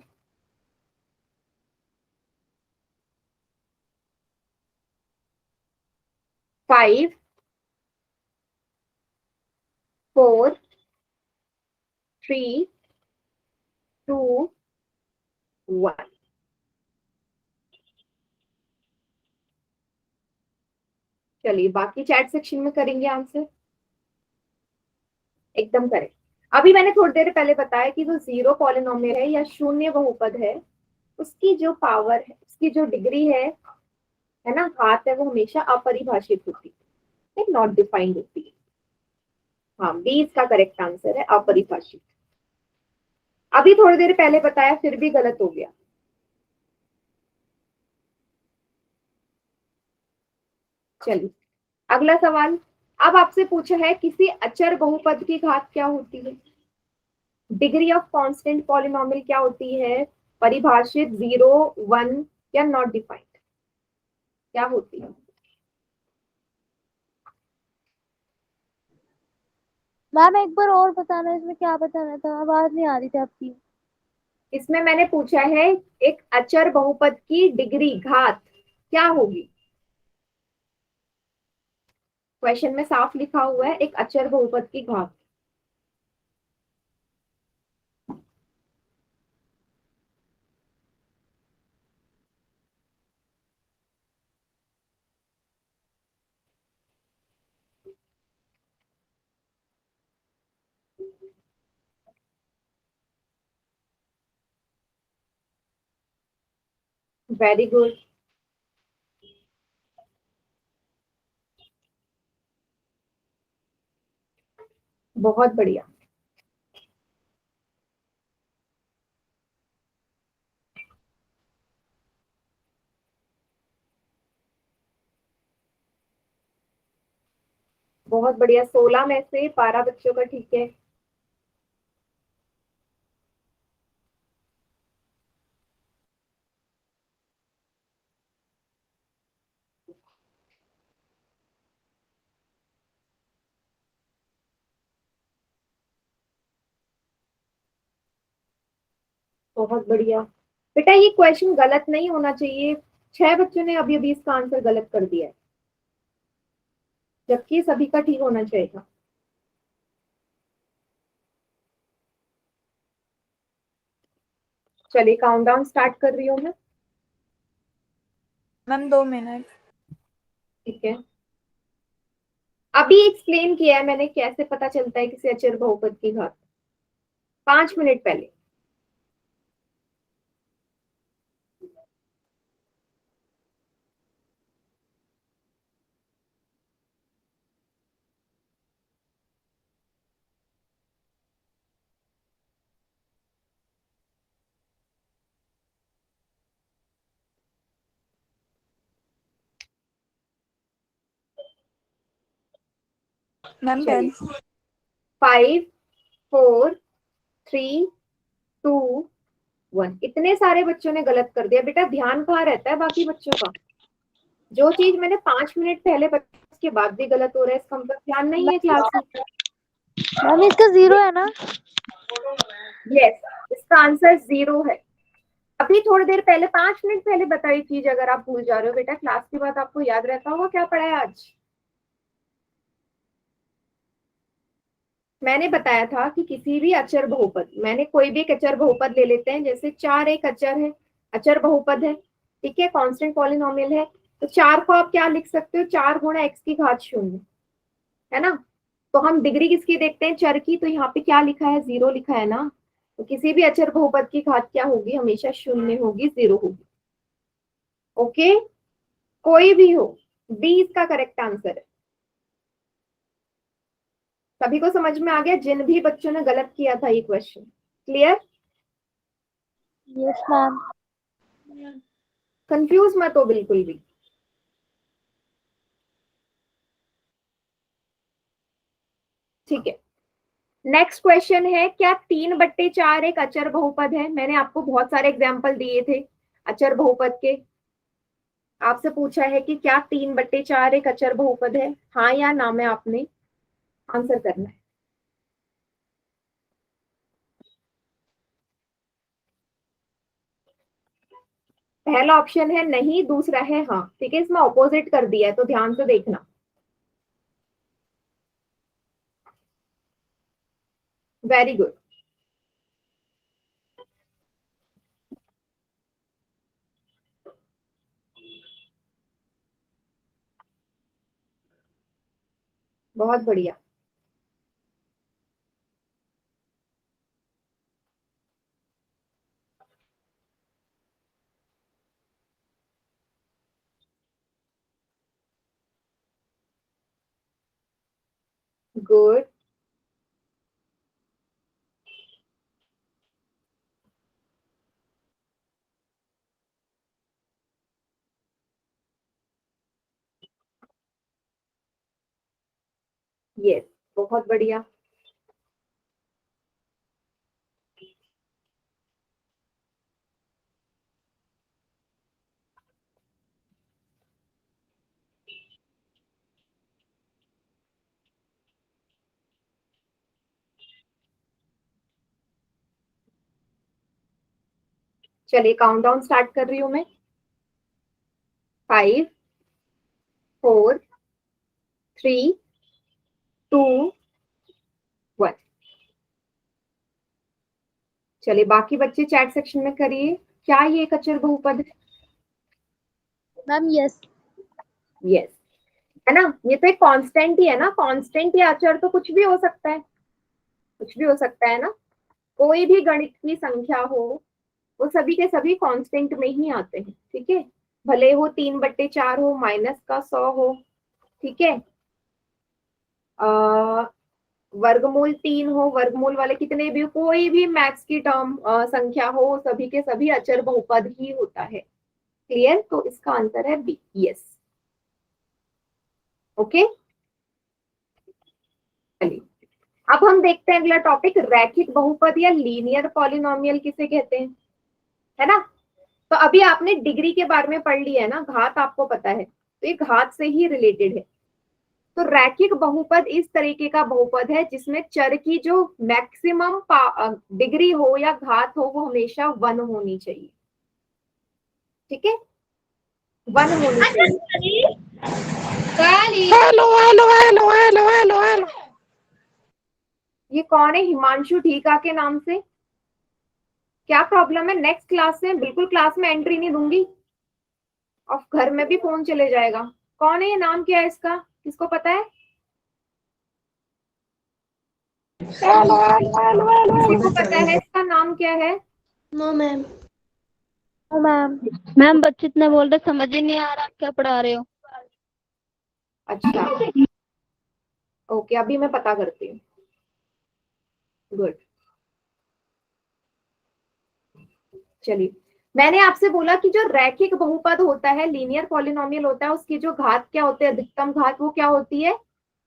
5 4 3 2 1। चलिए बाकी चैट सेक्शन में करेंगे आंसर, एकदम करें। अभी मैंने थोड़ी देर पहले बताया कि जो जीरो पॉलिनोमियल है या शून्य बहुपद है, उसकी जो पावर है, उसकी जो डिग्री है ना, घात है, वो हमेशा अपरिभाषित होती है, नॉट डिफाइंड होती है। हाँ, बी इसका करेक्ट आंसर है, अपरिभाषित। अभी थोड़ी देर पहले बताया फिर भी गलत हो गया। चलिए अगला सवाल। अब आपसे पूछा है किसी अचर बहुपद की घात क्या होती है, डिग्री ऑफ कांस्टेंट पॉलिनोमियल क्या होती है, परिभाषित, 0 1 या नॉट डिफाइंड, क्या होती है? मैम एक बार और बताना, इसमें क्या बताना था, आवाज नहीं आ रही थी आपकी। इसमें मैंने पूछा है एक अचर बहुपद की डिग्री, घात क्या होगी। क्वेश्चन में साफ लिखा हुआ है एक अचर बहुपद की घात। Very good. बहुत बढ़िया। बहुत बढ़िया, 16 में से 12 बच्चों का ठीक है। बहुत बढ़िया बेटा, ये क्वेश्चन गलत नहीं होना चाहिए। 6 बच्चों ने अभी अभी इसका आंसर गलत कर दिया है, जबकि सभी का ठीक होना चाहिए था। चलिए काउंटडाउन स्टार्ट कर रही हूँ मैं। Ma'am 2 minute. ठीक है, अभी एक्सप्लेन किया है मैंने कैसे पता चलता है किसी अचर बहुपद की घात, 5 मिनट पहले। मैम चलिए 10। 5 4 3 2 1। इतने सारे बच्चों ने गलत कर दिया बेटा, ध्यान कहाँ रहता है बाकी बच्चों का। जो चीज मैंने 5 मिनट पहले बताई उसके बाद भी गलत हो रहा है, इसका मतलब ध्यान नहीं है क्लास में। मैम इसका 0 है ना? यस, इसका आंसर 0 है। अभी थोड़ी देर पहले 5 मिनट पहले बताई चीज अगर आप भूल जा रहे हो बेटा, क्लास के बाद आपको याद रहता होगा क्या पढ़ा है आज। मैंने बताया था कि किसी भी अचर बहुपद, मैंने कोई भी एक अचर बहुपद ले लेते हैं, जैसे 4 एक अचर है, अचर बहुपद है, ठीक है, कांस्टेंट पॉलिनोमियल है, तो 4 को आप क्या लिख सकते हो, 4 गुणा x की घात 0, है ना। तो हम डिग्री किसकी देखते हैं, चर की, तो यहाँ पे क्या लिखा है, 0 लिखा है ना। तो किसी भी अचर बहुपद की घात क्या होगी, हमेशा 0 होगी, 0 होगी। ओके, कोई भी हो, बी इसका करेक्ट आंसर है। सभी को समझ में आ गया, जिन भी बच्चों ने गलत किया था ये question, clear. Yes ma'am. Confuse मत हो बिल्कुल भी। ठीक है, नेक्स्ट क्वेश्चन है, क्या 3/4 एक अचर बहुपद है? मैंने आपको बहुत सारे एग्जाम्पल दिए थे अचर बहुपद के। आपसे पूछा है कि क्या 3/4 एक अचर बहुपद है, हाँ या ना में आपने आंसर करना है। पहला ऑप्शन है नहीं, दूसरा है हाँ। ठीक है, इसमें ऑपोजिट कर दिया है तो ध्यान से देखना। Very good. बहुत बढ़िया। गुड। यस, बहुत बढ़िया। चलिए काउंटडाउन स्टार्ट कर रही हूं मैं। 5 4 3 2 1। चलिए बाकी बच्चे चैट सेक्शन में करिए, क्या ये एक अचर बहुपद है? Ma'am yes. यस, है ना। ये तो एक कांस्टेंट ही है ना, कांस्टेंट या अचर तो कुछ भी हो सकता है, कुछ भी हो सकता है ना। कोई भी गणित की संख्या हो वो सभी के सभी कांस्टेंट में ही आते हैं। ठीक है, भले वो 3/4 हो, -100 हो। ठीक है, वर्गमूल 3 हो, वर्गमूल वाले कितने भी, कोई भी मैथ्स की टर्म संख्या हो, सभी के सभी अचर बहुपद ही होता है। क्लियर? तो इसका आंसर है बी, यस। ओके, चलिए अब हम देखते हैं अगला टॉपिक, रैखिक बहुपद या लीनियर पॉलिनोमियल किसे कहते हैं, है ना। तो अभी आपने डिग्री के बारे में पढ़ लिया है ना, घात आपको पता है, तो ये घात से ही रिलेटेड है। तो रैखिक बहुपद इस तरीके का बहुपद है जिसमें चर की जो मैक्सिमम डिग्री हो या घात हो वो हमेशा 1 होनी चाहिए। ठीक है, 1 होनी चाहिए। Hello hello hello hello hello hello. ये कौन है? हिमांशु ढीका के नाम से। क्या प्रॉब्लम है? नेक्स्ट क्लास से बिल्कुल क्लास में एंट्री नहीं दूंगी और घर में भी फोन चले जाएगा। कौन है ये? नाम क्या है इसका, किसको पता है? किसी को पता है इसका नाम क्या है? No ma'am. मैम मैम बच्चे इतना बोल रहे समझ ही नहीं आ रहा क्या पढ़ा रहे हो। अच्छा, ओके, अभी मैं पता करती हूँ। गुड। चलिए, मैंने आपसे बोला कि जो रैखिक बहुपद होता है, लीनियर पॉलिनोमियल होता है, उसकी जो घात क्या होती है, अधिकतम घात, वो क्या होती है?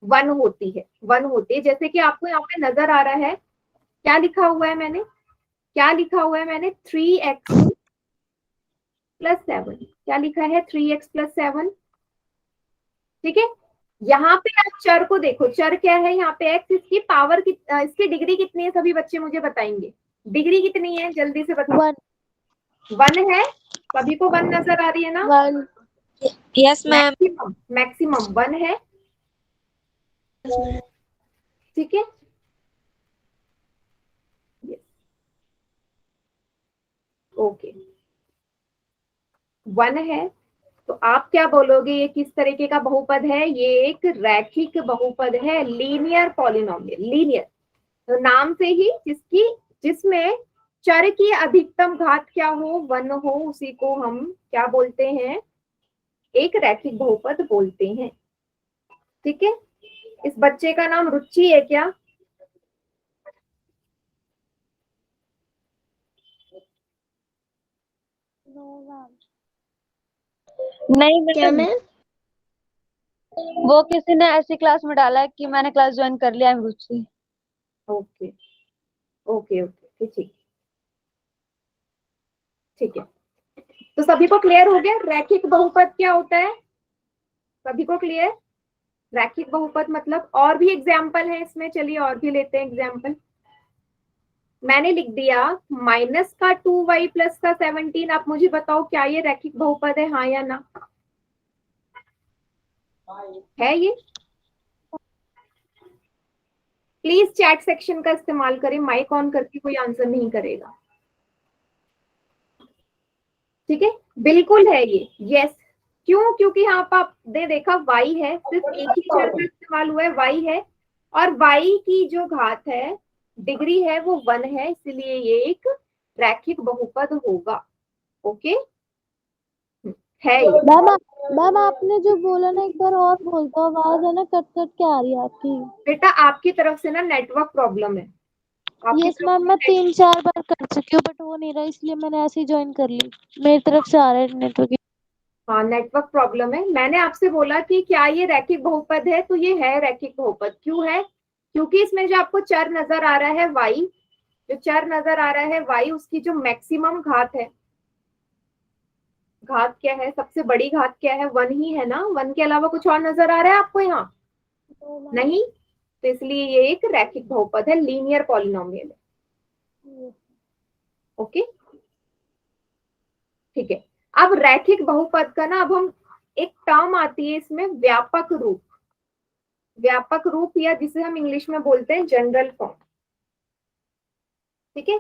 1 होती है, 1 होती है। जैसे कि आपको यहाँ पे नजर आ रहा है, क्या लिखा हुआ है मैंने, क्या लिखा हुआ है मैंने? 3x + 7। क्या लिखा है? 3x + 7। ठीक है, यहाँ पे आप चर को देखो, चर क्या है यहाँ पे? x। इसकी पावर इसकी डिग्री कितनी है? सभी बच्चे मुझे बताएंगे, डिग्री कितनी है, जल्दी से बताओ। 1 1 है, सभी को 1 नजर आ रही है ना? 1। Yes ma'am. मैक्सिमम, मैक्सिमम 1 है। ठीक है, ओके, 1 है। तो आप क्या बोलोगे, ये किस तरीके का बहुपद है? ये एक रैखिक बहुपद है, लीनियर पॉलिनोमियल। लीनियर तो नाम से ही, जिसमें चर की अधिकतम घात क्या हो? 1 हो, उसी को हम क्या बोलते हैं? एक रैखिक बहुपद बोलते हैं। ठीक है, इस बच्चे का नाम रुचि है क्या? No ma'am. नहीं क्या मैम, मैम? वो किसी ने ऐसी क्लास में डाला है कि मैंने क्लास ज्वाइन कर लिया है रुचि। ओके ओके ओके, ठीक ठीक है। तो सभी को क्लियर हो गया रैखिक बहुपद क्या होता है? सभी को क्लियर? रैखिक बहुपद मतलब, और भी एग्जाम्पल है इसमें, चलिए और भी लेते हैं एग्जाम्पल। मैंने लिख दिया माइनस का 2y प्लस का 17। आप मुझे बताओ क्या ये रैखिक बहुपद है, हाँ या ना? है ये? प्लीज चैट सेक्शन का इस्तेमाल करें, माइक ऑन करके कोई आंसर नहीं करेगा, ठीक है? बिल्कुल है ये, यस। क्यों? क्योंकि यहाँ पर आपने देखा y है, सिर्फ एक ही चर का इस्तेमाल हुआ है, y है, और y की जो घात है, डिग्री है, वो 1 है, इसलिए ये एक रैखिक बहुपद होगा। ओके, है ये। मैम आपने जो बोला ना एक बार और बोल दो, आवाज है ना कट कट के आ रही है आपकी। बेटा आपकी तरफ से ना नेटवर्क प्रॉब्लम है। आपकी यस तरफ मैम, से मैं 3-4 बार कर चुकी हूँ बट हो नहीं रहा, इसलिए मैंने ऐसे ही ज्वाइन कर ली। मेरी तरफ से आ रहा है नेटवर्क। हाँ नेटवर्क प्रॉब्लम है। मैंने आपसे बोला कि क्या ये रैखिक बहुपद है, तो ये है रैखिक बहुपद। क्यों है? क्योंकि इसमें जो आपको चर नजर आ रहा है y, जो चर नजर आ रहा है y, उसकी जो मैक्सिमम घात है, घात क्या है, सबसे बड़ी घात क्या है? 1 ही है ना? 1 के अलावा कुछ और नजर आ रहा है आपको यहाँ? नहीं, तो इसलिए ये एक रैखिक बहुपद है, लीनियर पॉलिनोमियल है। ओके, ठीक है। अब रैखिक बहुपद का ना, अब हम एक टर्म आती है इसमें, व्यापक रूप। व्यापक रूप, या जिसे हम इंग्लिश में बोलते हैं जनरल फॉर्म, ठीक है?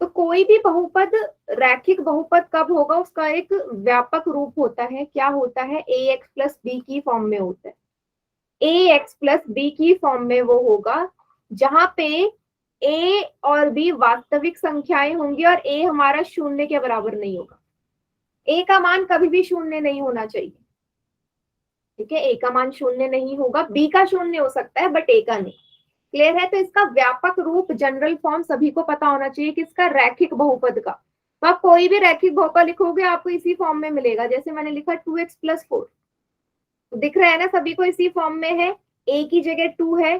तो कोई भी बहुपद रैखिक बहुपद कब होगा? उसका एक व्यापक रूप होता है। क्या होता है? ax प्लस बी की फॉर्म में होता है। ax प्लस बी की फॉर्म में वो होगा जहां पे a और b वास्तविक संख्याएं होंगी और a हमारा शून्य के बराबर नहीं होगा। a का मान कभी भी शून्य नहीं होना चाहिए, ठीक है? a का मान शून्य नहीं होगा, b का शून्य हो सकता है बट a का नहीं। क्लियर है? तो इसका व्यापक रूप, जनरल फॉर्म सभी को पता होना चाहिए किसका? रैखिक बहुपद का। तो आप कोई भी रैखिक बहुपद लिखोगे आपको इसी फॉर्म में मिलेगा। जैसे मैंने लिखा 2x प्लस 4, तो दिख रहा है ना सभी को, इसी फॉर्म में है। a की जगह 2 है,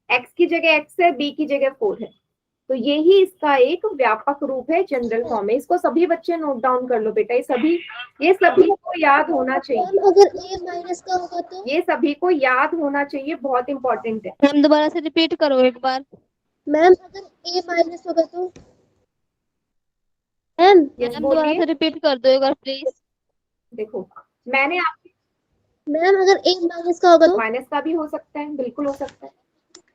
x की जगह x है, b की जगह 4 है। तो यही इसका एक व्यापक रूप है, जनरल फॉर्म है। इसको सभी बच्चे नोट डाउन कर लो बेटा, ये सभी को याद होना चाहिए। मैम अगर a माइनस का होगा तो? ये सभी को याद होना चाहिए, बहुत इंपॉर्टेंट है। मैम दोबारा से रिपीट करो एक बार। मैम अगर a माइनस होगा तो? मैम यस दोबारा बोलिए। से रिपीट कर दो एक बार प्लीज। देखो मैंने आप, मैम अगर a माइनस का होगा तो? माइनस का भी हो सकता है, बिल्कुल हो सकता है,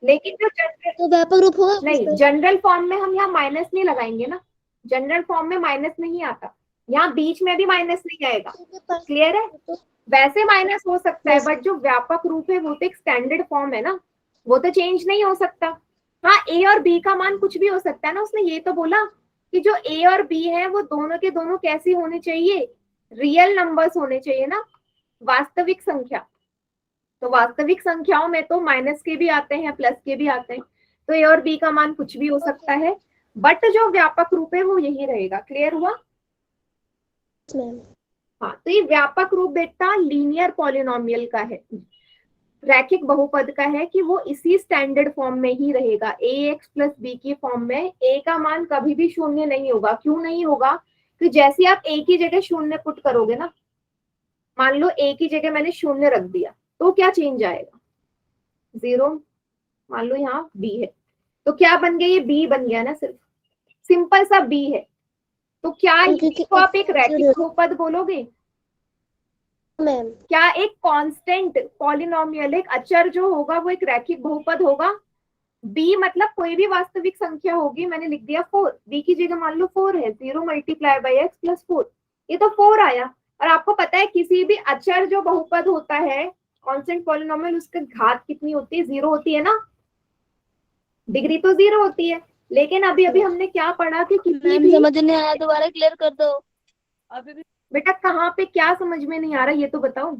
लेकिन जो जनरल, तो व्यापक रूप होगा नहीं, जनरल फॉर्म में हम यहाँ माइनस नहीं लगाएंगे ना। जनरल फॉर्म में माइनस नहीं आता, यहाँ बीच में भी माइनस नहीं आएगा। क्लियर है? वैसे माइनस हो सकता है बट जो व्यापक रूप है वो तो एक स्टैंडर्ड फॉर्म है ना, वो तो चेंज नहीं हो सकता। हाँ, ए और बी का मान कुछ भी हो सकता है ना। उसने ये तो बोला कि जो ए और बी है वो दोनों के दोनों कैसी होने चाहिए? रियल नंबर्स होने चाहिए ना, वास्तविक संख्या। तो वास्तविक संख्याओं में तो माइनस के भी आते हैं, प्लस के भी आते हैं। तो ए और बी का मान कुछ भी हो सकता है, बट जो व्यापक रूप है वो यही रहेगा। क्लियर हुआ? मैम हाँ, तो ये व्यापक रूप बेटा लीनियर पॉलिनोमियल का है, रैखिक बहुपद का है, कि वो इसी स्टैंडर्ड फॉर्म में ही रहेगा। ax प्लस बी की फॉर्म में a का मान कभी भी शून्य नहीं होगा। क्यों नहीं होगा? कि जैसे आप a की जगह शून्य पुट करोगे ना, मान लो a की जगह मैंने शून्य रख दिया, तो क्या चेंज आएगा? 0। मान लो यहाँ b है, तो क्या बन गया? ये b बन गया ना, सिर्फ सिंपल सा b है। तो क्या इसको आप एक रैखिक बहुपद बोलोगे? मैम क्या एक कांस्टेंट पॉलिनोमियल, एक अचर जो होगा वो एक रैखिक बहुपद होगा? b मतलब कोई भी वास्तविक संख्या होगी। मैंने लिख दिया 4, b की जगह मान लो 4 है, 0 मल्टीप्लाई बाई x प्लस 4, ये तो 4 आया। और आपको पता है किसी भी अचर जो बहुपद होता है, कांस्टेंट पॉलिनोमियल, उसकी घात कितनी होती है? 0 होती है ना, डिग्री तो 0 होती है। लेकिन अभी अभी हमने क्या पढ़ा कि किसी भी, समझ नहीं आया, दोबारा क्लियर कर दो। अभी भी बेटा कहाँ पे क्या समझ में नहीं आ रहा ये तो बताओ।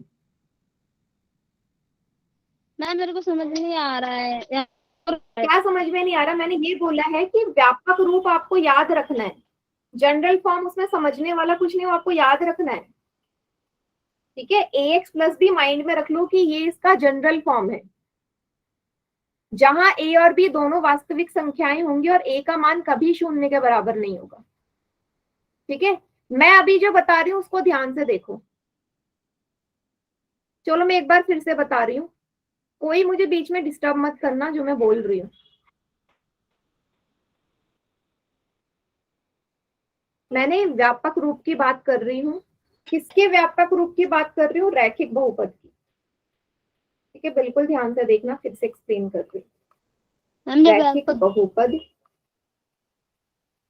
मैम मेरे को समझ नहीं आ रहा है। क्या समझ में नहीं आ रहा? मैंने ये बोला है कि व्यापक रूप आपको याद रखना है, जनरल फॉर्म उसमें समझने वाला कुछ नहीं, आपको याद रखना है। ठीक है, ax प्लस बी माइंड में रख लो कि ये इसका जनरल फॉर्म है, जहां a और b दोनों वास्तविक संख्याएं होंगी और a का मान कभी शून्य के बराबर नहीं होगा। ठीक है, मैं अभी जो बता रही हूं उसको ध्यान से देखो। चलो मैं एक बार फिर से बता रही हूँ, कोई मुझे बीच में डिस्टर्ब मत करना जो मैं बोल रही हूँ। मैंने व्यापक रूप की बात कर रही हूँ। किसके व्यापक रूप की बात कर रही हूँ? रैखिक बहुपद की। ठीक है, बिल्कुल ध्यान से देखना, फिर से एक्सप्लेन कर रही हूँ। रैखिक बहुपद,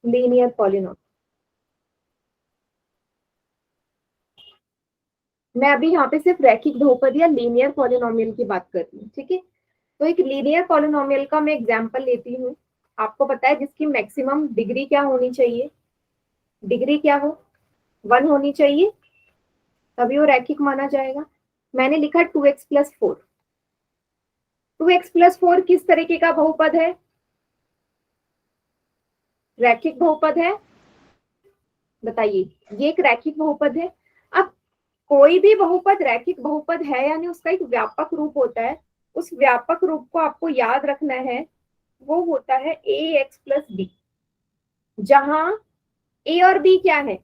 लीनियर पॉलिनोमियल। मैं अभी यहाँ पे सिर्फ रैखिक बहुपद या लीनियर पॉलिनोमियल की बात कर रही हूँ। ठीक है, तो एक लीनियर पॉलिनोमियल का मैं एग्जांपल लेती हूँ। आपको पता है जिसकी मैक्सिमम डिग्री क्या होनी चाहिए? डिग्री क्या हो? 1 होनी चाहिए, तभी वो रैखिक माना जाएगा। मैंने लिखा 2x प्लस 4। 2x प्लस 4 किस तरीके का बहुपद है? रैखिक बहुपद है, बताइए। ये एक रैखिक बहुपद है। अब कोई भी बहुपद रैखिक बहुपद है, यानी उसका एक व्यापक रूप होता है। उस व्यापक रूप को आपको याद रखना है, वो होता है ax प्लस बी, जहां a और b क्या है?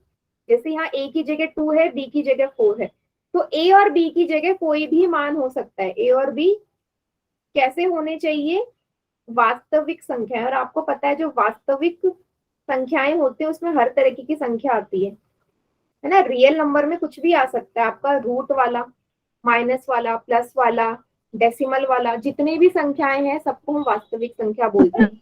जैसे यहाँ a की जगह 2 है, b की जगह 4 है, तो a और b की जगह कोई भी मान हो सकता है। a और b कैसे होने चाहिए? वास्तविक संख्या। और आपको पता है जो वास्तविक संख्याएं होती है उसमें हर तरीके की संख्या आती है ना। रियल नंबर में कुछ भी आ सकता है, आपका रूट वाला, माइनस वाला, प्लस वाला, डेसिमल वाला, जितनी भी संख्याएं हैं सबको हम वास्तविक संख्या बोलते हैं,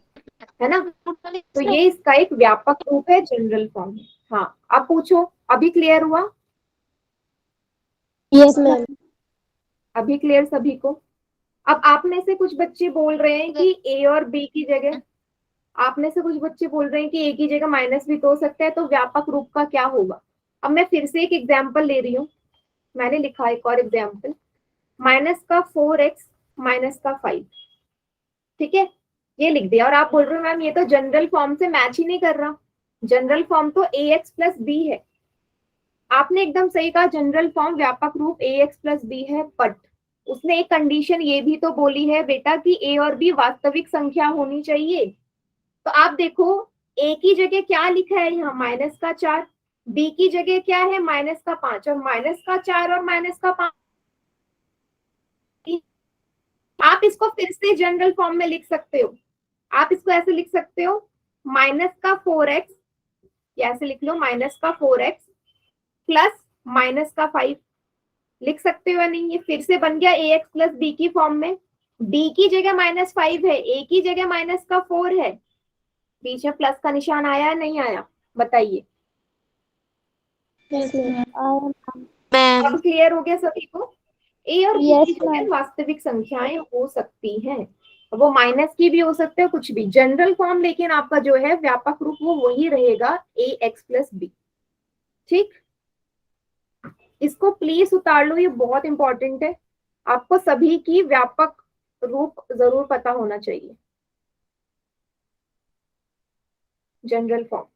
है ना। तो ये इसका एक व्यापक रूप है, जनरल फॉर्म है। हाँ, अब पूछो, अभी क्लियर हुआ? Yes ma'am. अभी क्लियर सभी को? अब आप में से कुछ बच्चे बोल रहे हैं कि a और b की जगह, आप में से कुछ बच्चे बोल रहे हैं कि a की जगह माइनस भी तो हो सकता है, तो व्यापक रूप का क्या होगा? अब मैं फिर से एक एग्जाम्पल ले रही हूँ। मैंने लिखा एक और एग्जाम्पल, माइनस का 4x माइनस का 5। ठीक है, ये लिख दिया। और आप बोल रहे हो मैम ये तो जनरल फॉर्म से मैच ही नहीं कर रहा। जनरल फॉर्म तो ax प्लस b है। आपने एकदम सही कहा, जनरल फॉर्म व्यापक रूप ax प्लस b है, बट उसने एक कंडीशन ये भी तो बोली है बेटा कि a और b वास्तविक संख्या होनी चाहिए। तो आप देखो, a की जगह क्या लिखा है यहाँ? माइनस का 4। b की जगह क्या है? माइनस का 5। और माइनस का 4 और माइनस का 5, आप इसको फिर से जनरल फॉर्म में लिख सकते हो। आप इसको ऐसे लिख सकते हो, माइनस का 4x, या ऐसे लिख लो माइनस का 4x प्लस माइनस का 5। लिख सकते हो या नहीं? ये फिर से बन गया ax प्लस b की फॉर्म में। b की जगह माइनस 5 है, a की जगह माइनस का 4 है, बीच में प्लस का निशान आया है नहीं आया? बताइए। Yes ma'am. अब क्लियर हो गया सभी को? a और b Yes, की जगह ma'am. वास्तविक संख्याएं हो सकती हैं, वो माइनस की भी हो सकते हैं, कुछ भी। जनरल फॉर्म लेकिन आपका जो है व्यापक रूप वो वही रहेगा, ax प्लस b। ठीक, इसको प्लीज उतार लो, ये बहुत इंपॉर्टेंट है। आपको सभी की व्यापक रूप जरूर पता होना चाहिए। जनरल फॉर्म,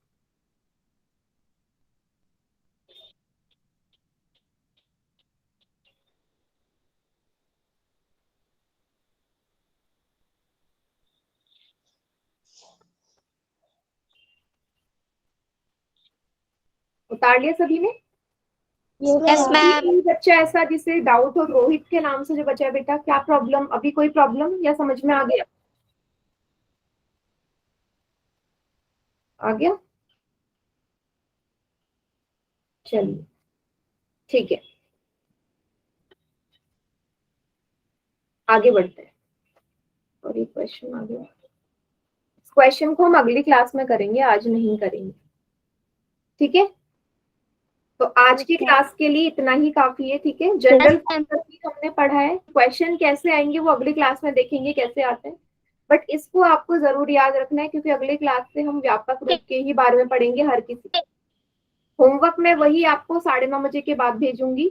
उतार लिया सभी ने? Yes ma'am. कोई बच्चा ऐसा जिसे डाउट हो? रोहित के नाम से जो बच्चा है बेटा, क्या प्रॉब्लम? अभी कोई प्रॉब्लम या समझ में आ गया? आ गया, चलिए ठीक है, आगे बढ़ते हैं। और ये क्वेश्चन आ गया, इस क्वेश्चन को हम अगली क्लास में करेंगे, आज नहीं करेंगे। ठीक है, तो आज की क्लास के लिए इतना ही काफी है। ठीक है, जनरल फॉर्म तक भी हमने पढ़ा है, क्वेश्चन कैसे आएंगे वो अगली क्लास में देखेंगे कैसे आते हैं, बट इसको आपको जरूर याद रखना है क्योंकि अगली क्लास से हम व्यापक रूप के ही बारे में पढ़ेंगे हर किसी। होमवर्क में वही आपको 9:30 बजे के बाद भेजूंगी।